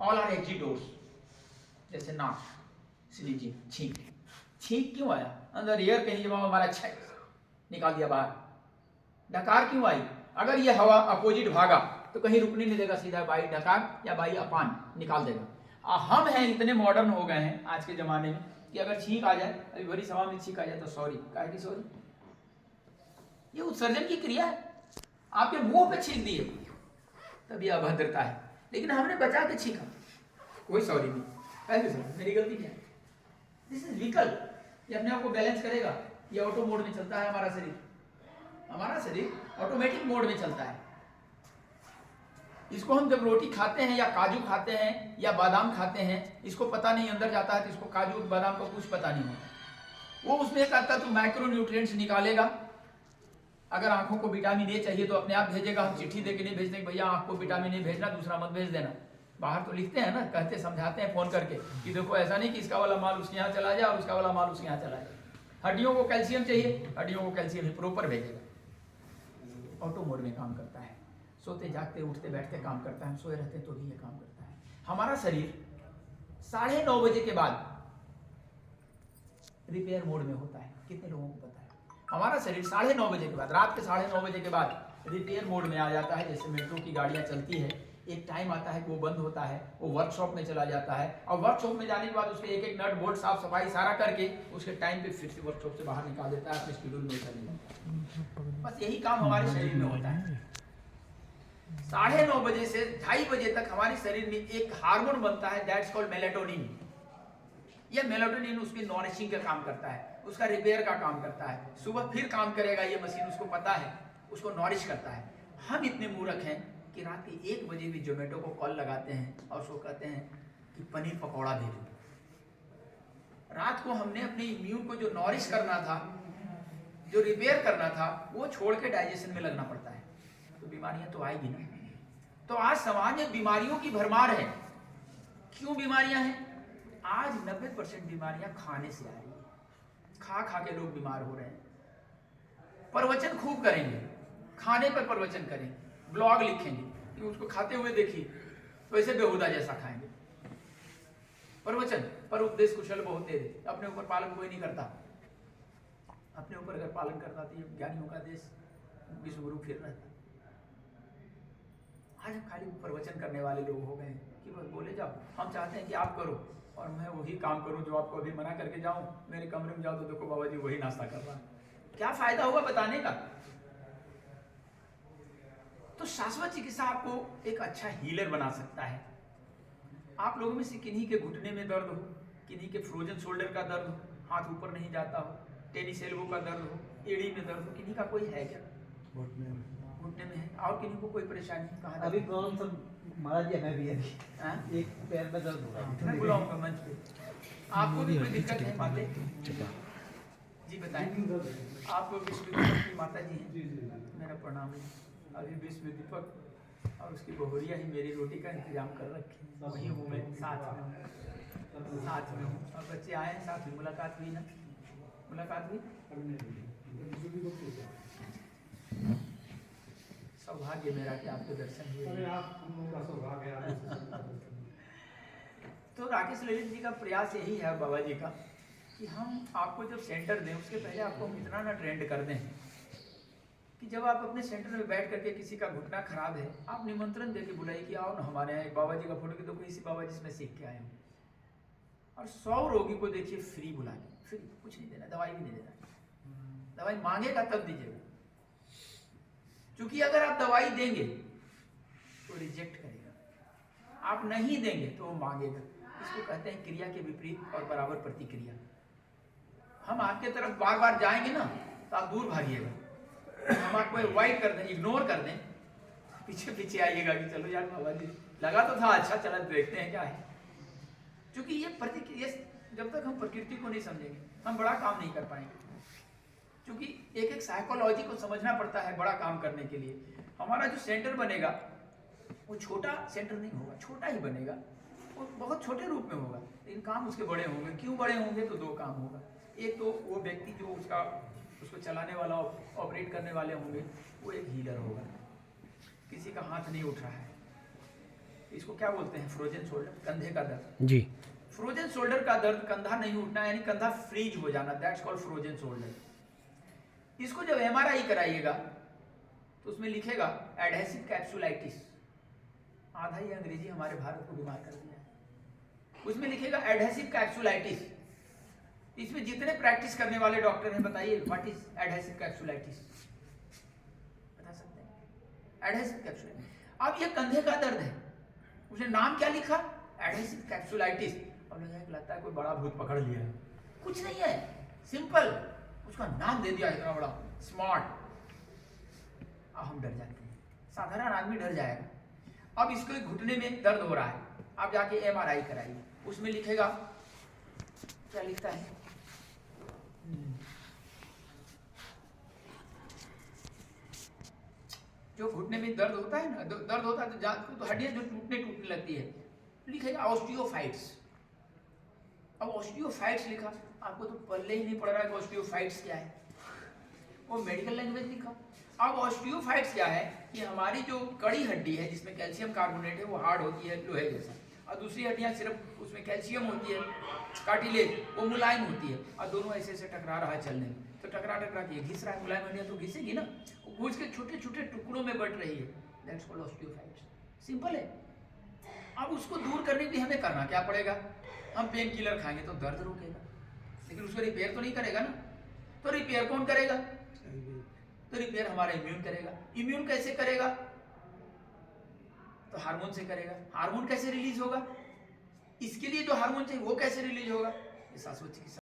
All are exit doors. जैसे नाक, sneezing, छींक। छींक क्यों आया? अंदर एयर कहीं जमा हमारा अच्छा निकाल दिया बाहर। डकार क्यों आई? अगर ये हवा अपोजिट भागा तो कहीं रुकने नहीं देगा, सीधा बाई डकार या बाई अपान निकाल देगा। हम हैं इतने मॉडर्न हो गए हैं आज के जमाने में कि अगर छींक आ जाए, अभी बड़ी सभा में छींक आ जाए तो सॉरी, काहे की सॉरी? ये उत्सर्जन की क्रिया है। आपके मुंह पे छींक दिए तभी अभद्रता है, लेकिन हमने बचा के छींका, कोई सॉरी नहीं, काहे की सॉरी, मेरी गलती क्या है? दिस इज व्हीकल, ये अपने आप को बैलेंस करेगा। ये ऑटो मोड में चलता है हमारा शरीर, हमारा शरीर ऑटोमेटिक मोड में चलता है। इसको हम जब रोटी खाते हैं या काजू खाते हैं या बादाम खाते हैं, इसको पता नहीं अंदर जाता है तो इसको काजू बादाम का कुछ पता नहीं होता। वो उसमें एक आता तो माइक्रो न्यूट्रिएंट्स निकालेगा। अगर आंखों को विटामिन ए चाहिए तो अपने आप भेजेगा। हम चिट्ठी देके नहीं भेजते भैया आंख को विटामिन ए भेजना, दूसरा मत भेज देना। बाहर तो लिखते हैं ना, कहते समझाते हैं फोन करके कि देखो ऐसा नहीं कि इसका वाला माल उसके यहाँ चला जाए और उसका वाला माल उसके यहाँ चला जाए। हड्डियों को कैल्शियम चाहिए, हड्डियों को कैल्शियम ही प्रॉपर भेजेगा। ऑटो मोड में काम करता है, सोते जागते उठते बैठते काम करता है, हम सोए रहते तो भी ये काम करता है। हमारा शरीर 9:30 बजे के बाद रिपेयर मोड में होता है। कितने लोगों को पता है? हमारा शरीर 9:30 बजे के बाद, रात के 9:30 बजे के बाद रिपेयर मोड में आ जाता है। जैसे मेट्रो की गाड़ियां चलती है, एक टाइम आता है कि वो बंद होता है, वो वर्कशॉप में चला जाता है और वर्कशॉप में जाने के बाद उसके एक एक नट बोल्ट साफ सफाई सारा करके उसके टाइम पे फिर से वर्कशॉप से बाहर निकाल देता है, अपने शेड्यूल में चले जाता है। बस यही काम हमारे शरीर में होता है। 9:30 बजे से 2:30 बजे तक हमारे शरीर में एक हार्मोन बनता है, दैट्स कॉल्ड मेलाटोनिन। ये मेलाटोनिन उसकी नॉरिशिंग का काम करता है, उसका रिपेयर का काम करता है। सुबह फिर काम करेगा ये मशीन, उसको पता है, उसको नॉरिश करता है। हम इतने मूर्ख हैं कि रात के 1 बजे भी जोमेटो को कॉल लगाते हैं और उसको कहते हैं कि पनीर पकौड़ा भेजो। रात को हमने अपने इम्यून को जो नॉरिश करना था, जो रिपेयर करना था, वो छोड़ के डाइजेशन में लगना पड़ता है, तो बीमारियां तो आएगी ना। तो आज समाज में बीमारियों की भरमार है। क्यों बीमारियां हैं? आज 90% बीमारियां खाने से आ रही है। खा खा के लोग बीमार हो रहे हैं। प्रवचन खूब करेंगे, खाने पर प्रवचन करेंगे, ब्लॉग लिखेंगे कि उसको खाते हुए देखिए, वैसे बेहुदा जैसा खाएंगे। प्रवचन पर उपदेश कुशल बहुत दे दे, अपने ऊपर पालन कोई नहीं करता। अपने ऊपर अगर पालन करता तो ये ज्ञानियों का देश विश्व गुरु फिर रहता। आज हम खाली प्रवचन करने वाले लोग हो गए कि बस बोले जाओ। हम चाहते हैं कि आप करो और मैं वही काम करूं जो आपको अभी मना करके जाऊं। मेरे कमरे में जाओ तो देखो बाबा जी वही नाश्ता कर रहा है। क्या फायदा हुआ बताने का? तो शाश्वत चिकित्सा आपको एक अच्छा हीलर बना सकता है। आप लोगों में से किन्हीं के घुटने में दर्द हो, किन्हीं के फ्रोजन शोल्डर का दर्द हो, हाथ ऊपर नहीं जाता हो, टेनिस एल्बो का दर्द हो, एड़ी में दर्द हो, किन्हीं का कोई है क्या? घुटने में है। और किन्हीं को कोई परेशानी? कहाँ अभी प्रॉब्लम सब महाराज जी हमें भी है, एक पैर में दर्द हो रहा है। मैं बुलाऊंगा मंच पे। आपको भी कोई दिक्कत है माते जी? बताएं। आपको विश्व दीपक की माता जी हैं, मेरा प्रणाम है। अभी विश्व दीपक और उसकी बहुरिया ही मेरी रोटी का इंतजाम कर रखी, वही हूँ मैं, साथ में हूँ। और बच्चे आए हैं, साथ में मुलाकात हुई ना? मुलाकात हुई? सौभाग्य मेरा कि आपके दर्शन हुए। तो राकेश ललित जी का प्रयास यही है, बाबा जी का, कि हम आपको जब सेंटर दें उसके पहले आपको हम इतना ना ट्रेंड कर दें कि जब आप अपने सेंटर में बैठ करके किसी का घुटना खराब है, आप निमंत्रण देके बुलाइए कि आओ ना हमारे यहाँ, एक बाबा जी का फोटो की, देखो इसी बाबा जी से मैं सीख के आया हूँ। और 100 रोगी को देखिए फ्री बुला के, फ्री, कुछ नहीं देना, दवाई भी नहीं देना। दवाई मांगेगा तब दीजिएगा, क्योंकि अगर आप दवाई देंगे तो रिजेक्ट करेगा, आप नहीं देंगे तो वो मांगेगा। इसको कहते हैं क्रिया के विपरीत और बराबर प्रतिक्रिया। हम आपके तरफ बार बार जाएंगे ना तो आप दूर भागिएगा, हम आपको अवॉइड कर दें, इग्नोर कर दें, पीछे पीछे आइएगा कि चलो यार बाबा जी लगा तो था अच्छा, चला देखते हैं क्या है। क्योंकि ये प्रतिक्रिया, जब तक हम प्रकृति को नहीं समझेंगे हम बड़ा काम नहीं कर पाएंगे। क्योंकि एक एक साइकोलॉजी को समझना पड़ता है बड़ा काम करने के लिए। हमारा जो सेंटर बनेगा वो छोटा सेंटर नहीं होगा, छोटा ही बनेगा, वो बहुत छोटे रूप में होगा, लेकिन काम उसके बड़े होंगे। क्यों बड़े होंगे? तो 2 काम होगा। एक तो वो व्यक्ति जो उसको चलाने वाला, ऑपरेट करने वाले होंगे, वो एक हीलर होगा, किसी का हाथ नहीं उठ रहा है, इसको क्या बोलते हैं, फ्रोजन शोल्डर, कंधे का दर्द। जी। फ्रोजन शोल्डर का दर्द, कंधा नहीं उठना यानी कंधा फ्रीज हो जाना, दैट्स कॉल्ड फ्रोजन शोल्डर। इसको जब एमआरआई कराइएगा तो उसमें लिखेगा एडहेसिव कैप्सुलाइटिस। आधा ही अंग्रेजी हमारे भारत को बीमार कर दिया है। उसमें लिखेगा एडहेसिव कैप्सुलाइटिस। इसमें जितने प्रैक्टिस करने वाले डॉक्टर हैं बताइए व्हाट इज एडहेसिव कैप्सुलाइटिस, बता सकते हैं? Adhesive capsulitis. अब ये कंधे का दर्द है, उसने नाम क्या लिखा, एडहेसिव कैप्सुलाइटिस। और लगता है कोई बड़ा भूत पकड़ लिया है, कुछ नहीं है, सिंपल, उसका नाम दे दिया इतना बड़ा स्मार्ट। अब हम डर जाते हैं, साधारण आदमी डर जाएगा। अब इसको घुटने में दर्द हो रहा है, आप जाके एमआरआई कराइए, उसमें लिखेगा, क्या लिखता है, जो घुटने में दर्द होता है ना, दर्द होता है तो हड्डियां जो टूटने लगती है, लिखेगा ऑस्टियोफाइट्स। अब ऑस्टियोफाइट्स लिखा, आपको तो पल्ले ही नहीं पड़ रहा है कि ऑस्टियोफाइट्स क्या है, वो मेडिकल लैंग्वेज लिखा। अब ऑस्टियोफाइट्स क्या है कि हमारी जो कड़ी हड्डी है जिसमें कैल्शियम कार्बोनेट है वो हार्ड होती है लोहे जैसा, और दूसरी हड्डियां सिर्फ उसमें कैल्शियम होती है कार्टिलेज, वो मुलायम होती है, और दोनों ऐसे ऐसे टकरा रहा है चलने में, तो टकरा के घिस रहा है, मुलायम हड्डियां तो घिसेगी ना, वो घुस के छोटे छोटे टुकड़ों में बट रही है, दैट्स कॉल्ड ऑस्टियोफाइट्स। सिंपल है। अब उसको दूर करने के लिए हमें करना क्या पड़ेगा, हम पेन किलर खाएंगे तो दर्द रुकेगा, लेकिन उसको रिपेयर तो नहीं करेगा ना, तो रिपेयर कौन करेगा, तो रिपेयर हमारा इम्यून करेगा। इम्यून कैसे करेगा, तो हार्मोन से करेगा। हार्मोन कैसे रिलीज होगा, इसके लिए जो हार्मोन चाहिए वो कैसे रिलीज होगा, ये शाश्वत चिकित्सा